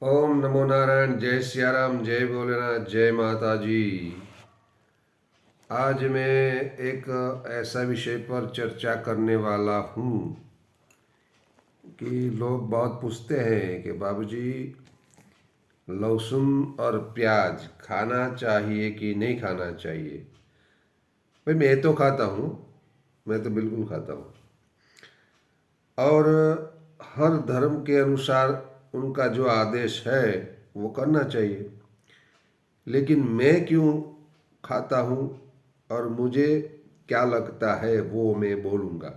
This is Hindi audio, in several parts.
ओम नमो नारायण। जय सियाराम, जय भोलेनाथ, जय माता जी। आज मैं एक ऐसा विषय पर चर्चा करने वाला हूँ कि लोग बहुत पूछते हैं कि बाबूजी, लहसुन और प्याज खाना चाहिए कि नहीं खाना चाहिए। भाई, मैं तो खाता हूँ, मैं तो बिल्कुल खाता हूँ। और हर धर्म के अनुसार उनका जो आदेश है वो करना चाहिए। लेकिन मैं क्यों खाता हूँ और मुझे क्या लगता है वो मैं बोलूँगा।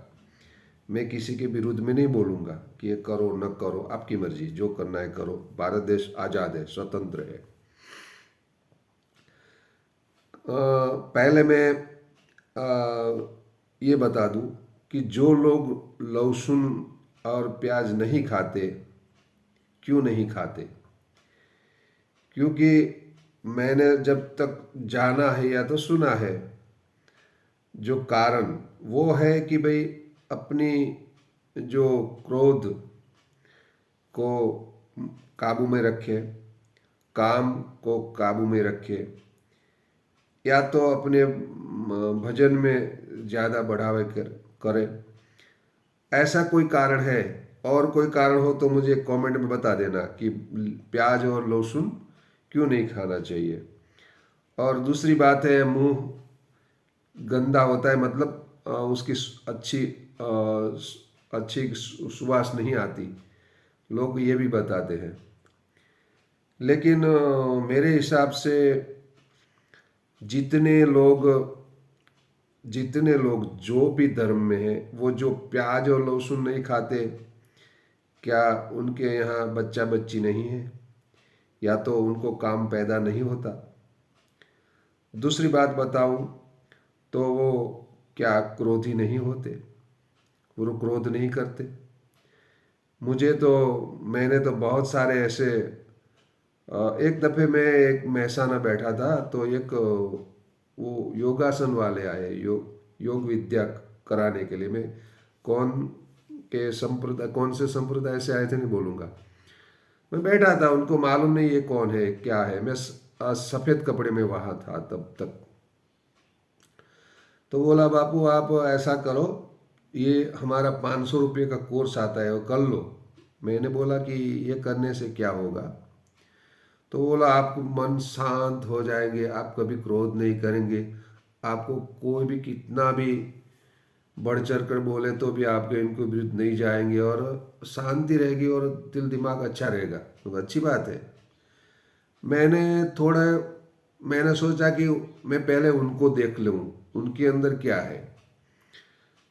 मैं किसी के विरुद्ध में नहीं बोलूँगा कि ये करो न करो, आपकी मर्जी, जो करना है करो। भारत देश आज़ाद है, स्वतंत्र है। पहले मैं ये बता दूं कि जो लोग लहसुन और प्याज नहीं खाते, क्यों नहीं खाते। क्योंकि मैंने जब तक जाना है या तो सुना है, जो कारण वो है कि भाई अपनी जो क्रोध को काबू में रखे, काम को काबू में रखे, या तो अपने भजन में ज़्यादा बढ़ावे करे। ऐसा कोई कारण है? और कोई कारण हो तो मुझे कमेंट में बता देना कि प्याज और लहसुन क्यों नहीं खाना चाहिए। और दूसरी बात है, मुंह गंदा होता है, मतलब उसकी अच्छी सुवास नहीं आती, लोग ये भी बताते हैं। लेकिन मेरे हिसाब से जितने लोग जितने लोग जो भी धर्म में हैं, वो जो प्याज और लहसुन नहीं खाते, क्या उनके यहाँ बच्चा बच्ची नहीं है, या तो उनको काम पैदा नहीं होता। दूसरी बात बताऊं तो वो क्या क्रोधी नहीं होते, वो क्रोध नहीं करते। मुझे तो मैंने तो बहुत सारे ऐसे एक दफ़े मैं एक महसाना बैठा था, तो एक वो योगासन वाले आए, योग विद्या कराने के लिए। मैं कौन कौन से संप्रदाय से आए थे नहीं बोलूँगा। मैं बैठा था, उनको मालूम नहीं ये कौन है क्या है। मैं सफ़ेद कपड़े में वहाँ था तब तक। तो बोला, बापू आप ऐसा करो, ये हमारा 500 रुपये का कोर्स आता है, वो कर लो। मैंने बोला कि ये करने से क्या होगा। तो बोला, आपको मन शांत हो जाएंगे, आप कभी क्रोध नहीं करेंगे, आपको कोई भी कितना भी बढ़ चढ़ कर बोले तो भी आपके इनको विरुद्ध नहीं जाएंगे, और शांति रहेगी और दिल दिमाग अच्छा रहेगा। तो अच्छी बात है। मैंने थोड़ा मैंने सोचा कि मैं पहले उनको देख लूँ, उनके अंदर क्या है।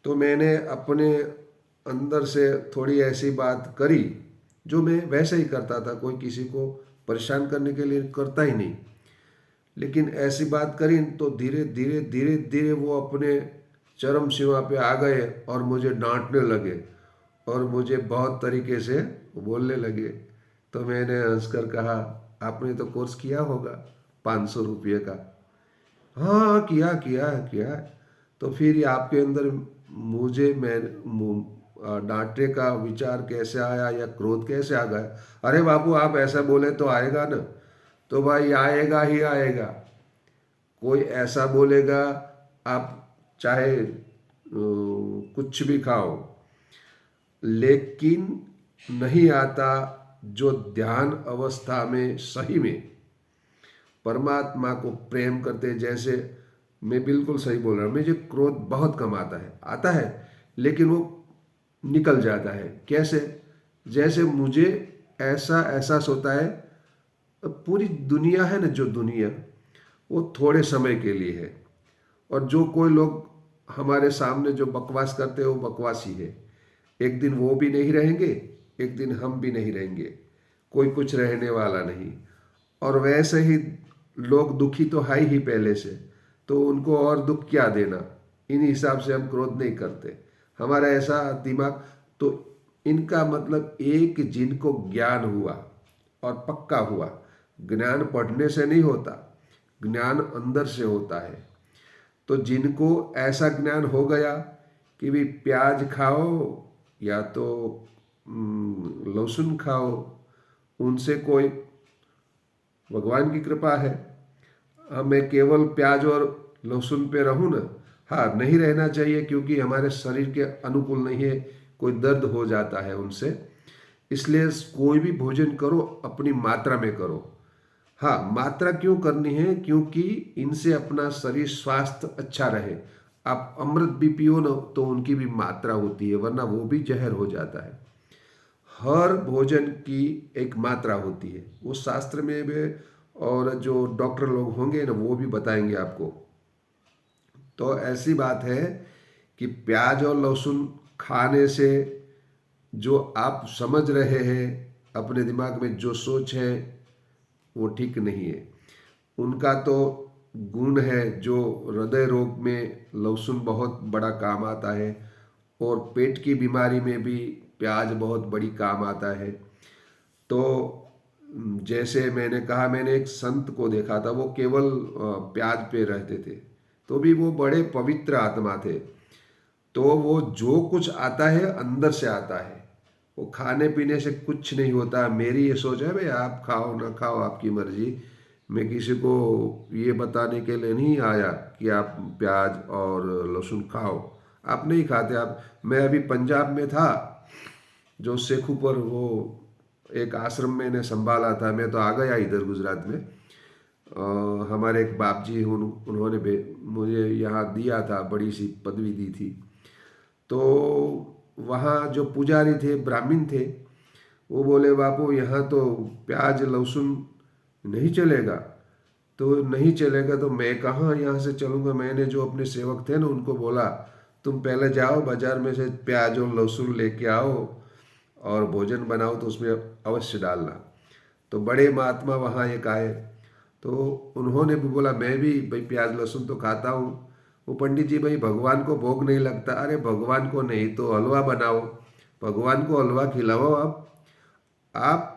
तो मैंने अपने अंदर से थोड़ी ऐसी बात करी जो मैं वैसे ही करता था, कोई किसी को परेशान करने के लिए करता ही नहीं। लेकिन ऐसी बात करी तो धीरे धीरे धीरे धीरे वो अपने चरम सीमा पे आ गए और मुझे डांटने लगे और मुझे बहुत तरीके से बोलने लगे। तो मैंने हंसकर कहा, आपने तो कोर्स किया होगा 500 रुपये का। हाँ, किया किया किया। तो फिर ये आपके अंदर मुझे मैं डांटने का विचार कैसे आया या क्रोध कैसे आ गया? अरे बापू, आप ऐसा बोले तो आएगा ना। तो भाई आएगा ही आएगा। कोई ऐसा बोलेगा, आप चाहे कुछ भी खाओ, लेकिन नहीं आता जो ध्यान अवस्था में सही में परमात्मा को प्रेम करते। जैसे मैं बिल्कुल सही बोल रहा हूँ, मुझे क्रोध बहुत कम आता है, लेकिन वो निकल जाता है। कैसे? जैसे मुझे ऐसा एहसास होता है, पूरी दुनिया है ना, जो दुनिया वो थोड़े समय के लिए है, और जो कोई लोग हमारे सामने जो बकवास करते हैं वो बकवास ही है। एक दिन वो भी नहीं रहेंगे, एक दिन हम भी नहीं रहेंगे, कोई कुछ रहने वाला नहीं। और वैसे ही लोग दुखी तो है ही पहले से, तो उनको और दुख क्या देना। इन हिसाब से हम क्रोध नहीं करते, हमारा ऐसा दिमाग। तो इनका मतलब एक जिनको ज्ञान हुआ और पक्का हुआ, ज्ञान पढ़ने से नहीं होता, ज्ञान अंदर से होता है। तो जिनको ऐसा ज्ञान हो गया कि भी प्याज खाओ या तो लहसुन खाओ, उनसे कोई भगवान की कृपा है। मैं केवल प्याज और लहसुन पे रहूं ना, हाँ नहीं रहना चाहिए क्योंकि हमारे शरीर के अनुकूल नहीं है, कोई दर्द हो जाता है उनसे। इसलिए कोई भी भोजन करो अपनी मात्रा में करो। हाँ, मात्रा क्यों करनी है? क्योंकि इनसे अपना शरीर स्वास्थ्य अच्छा रहे। आप अमृत भी पियो ना तो उनकी भी मात्रा होती है, वरना वो भी जहर हो जाता है। हर भोजन की एक मात्रा होती है, वो शास्त्र में भी, और जो डॉक्टर लोग होंगे ना वो भी बताएंगे आपको। तो ऐसी बात है कि प्याज और लहसुन खाने से जो आप समझ रहे हैं, अपने दिमाग में जो सोच है वो ठीक नहीं है। उनका तो गुण है जो हृदय रोग में लहसुन बहुत बड़ा काम आता है, और पेट की बीमारी में भी प्याज बहुत बड़ी काम आता है। तो जैसे मैंने कहा, मैंने एक संत को देखा था, वो केवल प्याज पे रहते थे, तो भी वो बड़े पवित्र आत्मा थे। तो वो जो कुछ आता है अंदर से आता है, वो खाने पीने से कुछ नहीं होता। मेरी ये सोच है भाई, आप खाओ ना खाओ आपकी मर्जी। मैं किसी को ये बताने के लिए नहीं आया कि आप प्याज और लहसुन खाओ। आप नहीं खाते आप। मैं अभी पंजाब में था, जो सेखू पर वो एक आश्रम मैंने संभाला था। मैं तो आ गया इधर गुजरात में। हमारे एक बाप जी उन्होंने मुझे यहाँ दिया था, बड़ी सी पदवी दी थी। तो वहाँ जो पुजारी थे, ब्राह्मण थे, वो बोले बापू यहाँ तो प्याज लहसुन नहीं चलेगा। तो नहीं चलेगा तो मैं कहाँ यहाँ से चलूँगा। मैंने जो अपने सेवक थे ना उनको बोला, तुम पहले जाओ बाजार में से प्याज और लहसुन लेके आओ, और भोजन बनाओ तो उसमें अवश्य डालना। तो बड़े महात्मा वहाँ एक आए, तो उन्होंने भी बोला मैं भी भाई प्याज लहसुन तो खाता हूँ। वो पंडित जी, भाई भगवान को भोग नहीं लगता। अरे भगवान को नहीं तो हलवा बनाओ, भगवान को हलवा खिलाओ। आप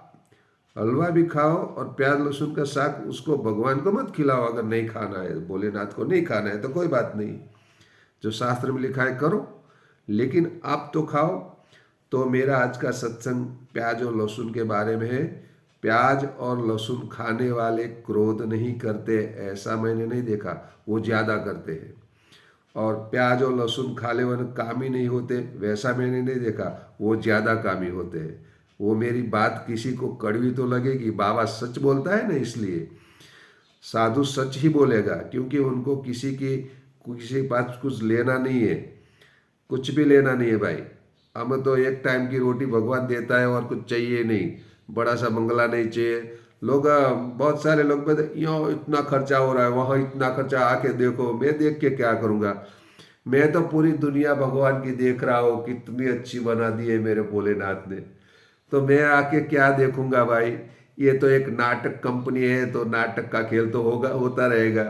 हलवा भी खाओ और प्याज लहसुन का साग उसको भगवान को मत खिलाओ। अगर नहीं खाना है, भोलेनाथ को नहीं खाना है तो कोई बात नहीं, जो शास्त्र में लिखा है करो, लेकिन आप तो खाओ। तो मेरा आज का सत्संग प्याज और लहसुन के बारे में है। प्याज और लहसुन खाने वाले क्रोध नहीं करते, ऐसा मैंने नहीं देखा, वो ज़्यादा करते हैं। और प्याज और लहसुन खाने वाले कामी नहीं होते, वैसा मैंने नहीं देखा, वो ज़्यादा कामी होते हैं। वो मेरी बात किसी को कड़वी तो लगेगी, बाबा सच बोलता है ना, इसलिए साधु सच ही बोलेगा, क्योंकि उनको किसी के पास कुछ लेना नहीं है, कुछ भी लेना नहीं है भाई। हमें तो एक टाइम की रोटी भगवान देता है और कुछ चाहिए नहीं, बड़ा सा बंगला नहीं चाहिए। लोग बहुत सारे लोग कहते यो इतना खर्चा हो रहा है, वहाँ इतना खर्चा, आके देखो। मैं देख के क्या करूँगा? मैं तो पूरी दुनिया भगवान की देख रहा हूँ, कितनी अच्छी बना दी है मेरे भोलेनाथ ने। तो मैं आके क्या देखूंगा भाई? ये तो एक नाटक कंपनी है, तो नाटक का खेल तो होगा, होता रहेगा।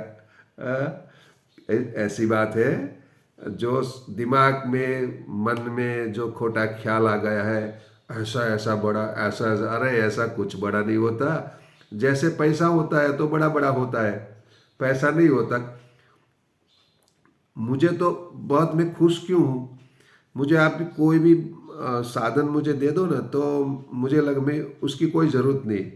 ऐसी बात है। जो दिमाग में मन में जो खोटा ख्याल आ गया है, ऐसा ऐसा बड़ा, ऐसा ऐसा, अरे ऐसा कुछ बड़ा नहीं होता। जैसे पैसा होता है तो बड़ा बड़ा होता है, पैसा नहीं होता। मुझे तो बहुत, मैं खुश क्यों हूँ? मुझे आप कोई भी साधन मुझे दे दो ना, तो मुझे लग में उसकी कोई ज़रूरत नहीं।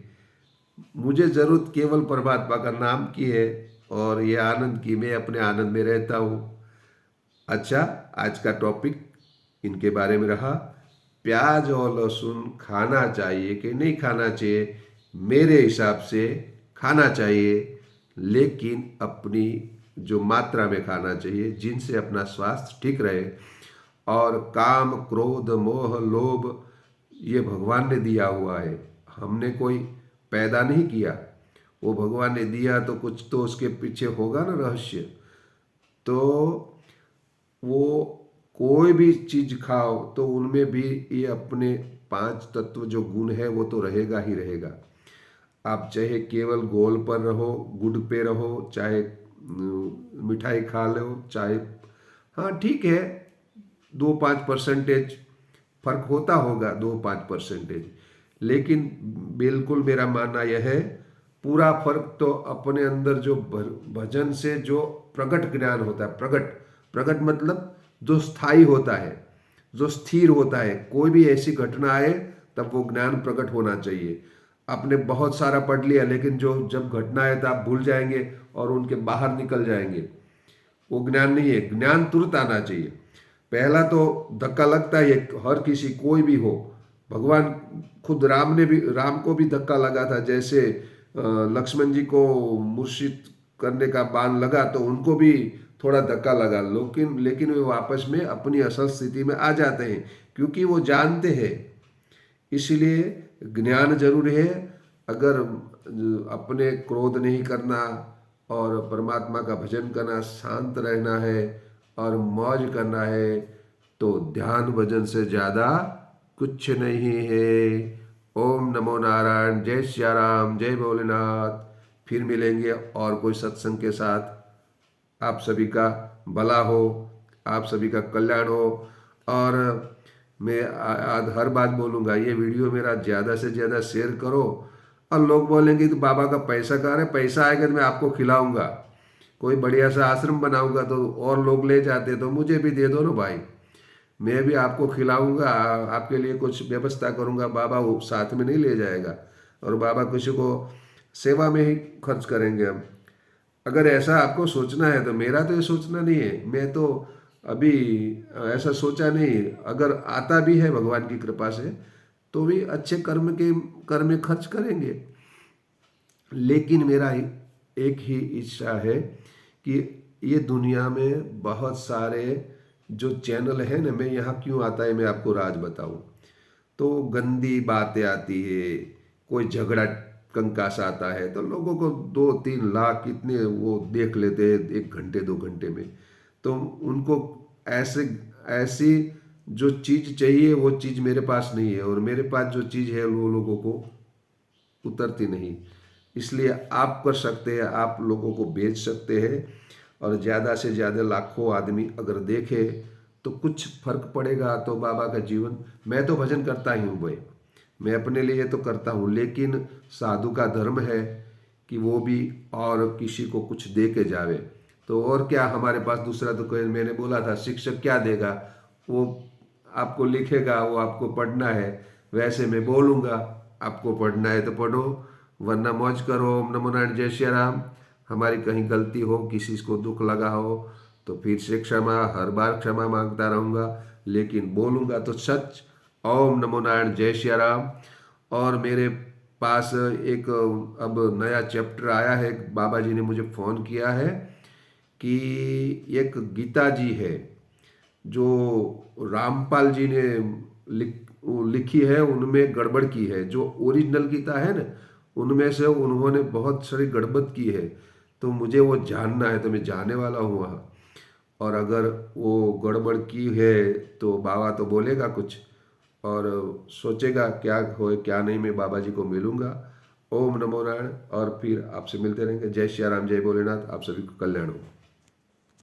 मुझे ज़रूरत केवल परमात्मा का नाम की है, और ये आनंद की। मैं अपने आनंद में रहता हूँ। अच्छा, आज का टॉपिक इनके बारे में रहा। प्याज और लहसुन खाना चाहिए कि नहीं खाना चाहिए? मेरे हिसाब से खाना चाहिए, लेकिन अपनी जो मात्रा में खाना चाहिए, जिनसे अपना स्वास्थ्य ठीक रहे। और काम क्रोध मोह लोभ ये भगवान ने दिया हुआ है, हमने कोई पैदा नहीं किया। वो भगवान ने दिया तो कुछ तो उसके पीछे होगा ना रहस्य। तो वो कोई भी चीज खाओ तो उनमें भी ये अपने पांच तत्व जो गुण है वो तो रहेगा ही रहेगा। आप चाहे केवल गोल पर रहो, गुड़ पे रहो, चाहे मिठाई खा लो, चाहे, हाँ ठीक है, 2-5% फर्क होता होगा, 2-5%। लेकिन बिल्कुल मेरा मानना यह है, पूरा फर्क तो अपने अंदर जो भजन से जो प्रगट ज्ञान होता है, प्रगट, प्रगट मतलब जो स्थायी होता है, जो स्थिर होता है। कोई भी ऐसी घटना आए तब वो ज्ञान प्रकट होना चाहिए। आपने बहुत सारा पढ़ लिया, लेकिन जो जब घटना है तो आप भूल जाएंगे और उनके बाहर निकल जाएंगे। वो ज्ञान नहीं है। ज्ञान तुरंत आना चाहिए। पहला तो धक्का लगता है, हर किसी कोई भी हो। भगवान खुद राम को भी धक्का लगा था। जैसे लक्ष्मण जी को मूर्छित करने का बाण लगा तो उनको भी थोड़ा धक्का लगा, लेकिन वे वापस में अपनी असल स्थिति में आ जाते हैं, क्योंकि वो जानते हैं। इसलिए ज्ञान जरूरी है। अगर अपने क्रोध नहीं करना और परमात्मा का भजन करना, शांत रहना है और मौज करना है, तो ध्यान भजन से ज़्यादा कुछ नहीं है। ओम नमो नारायण। जय श्री राम, जय भोलेनाथ। फिर मिलेंगे और कोई सत्संग के साथ। आप सभी का भला हो, आप सभी का कल्याण हो। और मैं आज हर बात बोलूँगा, ये वीडियो मेरा ज़्यादा से ज़्यादा शेयर करो। और लोग बोलेंगे तो बाबा का पैसा कहाँ है? पैसा आएगा तो मैं आपको खिलाऊंगा, कोई बढ़िया सा आश्रम बनाऊंगा तो और लोग ले जाते तो मुझे भी दे दो ना भाई, मैं भी आपको खिलाऊंगा, आपके लिए कुछ व्यवस्था करूंगा। बाबा वो साथ में नहीं ले जाएगा, और बाबा किसी को सेवा में ही खर्च करेंगे हम। अगर ऐसा आपको सोचना है तो मेरा तो ये सोचना नहीं है। मैं तो अभी ऐसा सोचा नहीं। अगर आता भी है भगवान की कृपा से तो भी अच्छे कर्म में खर्च करेंगे। लेकिन मेरा एक ही इच्छा है कि ये दुनिया में बहुत सारे जो चैनल है ना, मैं यहाँ क्यों आता है मैं आपको राज बताऊं। तो गंदी बातें आती है, कोई झगड़ा कंकास आता है तो लोगों को 2-3 लाख कितने वो देख लेते हैं 1 घंटे 2 घंटे में। तो उनको ऐसे ऐसी जो चीज़ चाहिए वो चीज़ मेरे पास नहीं है, और मेरे पास जो चीज़ है वो लोगों को उतरती नहीं। इसलिए आप कर सकते हैं, आप लोगों को बेच सकते हैं, और ज़्यादा से ज़्यादा लाखों आदमी अगर देखे तो कुछ फर्क पड़ेगा। तो बाबा का जीवन, मैं तो भजन करता ही हूँ भाई, मैं अपने लिए तो करता हूँ, लेकिन साधु का धर्म है कि वो भी और किसी को कुछ दे के जावे। तो और क्या हमारे पास दूसरा तो कोई, मैंने बोला था शिक्षक क्या देगा, वो आपको लिखेगा, वो आपको पढ़ना है। वैसे मैं बोलूँगा, आपको पढ़ना है तो पढ़ो, वरना मौज करो। ओम नमो नारायण। जय श्री राम। हमारी कहीं गलती हो, किसी को दुख लगा हो तो फिर से क्षमा, हर बार क्षमा मांगता रहूँगा, लेकिन बोलूँगा तो सच। ओम नमो नारायण। जय श्री राम। और मेरे पास एक अब नया चैप्टर आया है। बाबा जी ने मुझे फ़ोन किया है कि एक गीता जी है जो रामपाल जी ने लिखी है, उनमें गड़बड़ की है। जो ओरिजिनल गीता है ना, उनमें से उन्होंने बहुत सारी गड़बड़ की है। तो मुझे वो जानना है, तो मैं जाने वाला हूँ वहाँ। और अगर वो गड़बड़ की है तो बाबा तो बोलेगा कुछ, और सोचेगा क्या हो क्या नहीं। मैं बाबा जी को मिलूंगा। ओम नमो नारायण। और फिर आपसे मिलते रहेंगे। जय श्री राम, जय भोलेनाथ। आप सभी को कल्याण हो।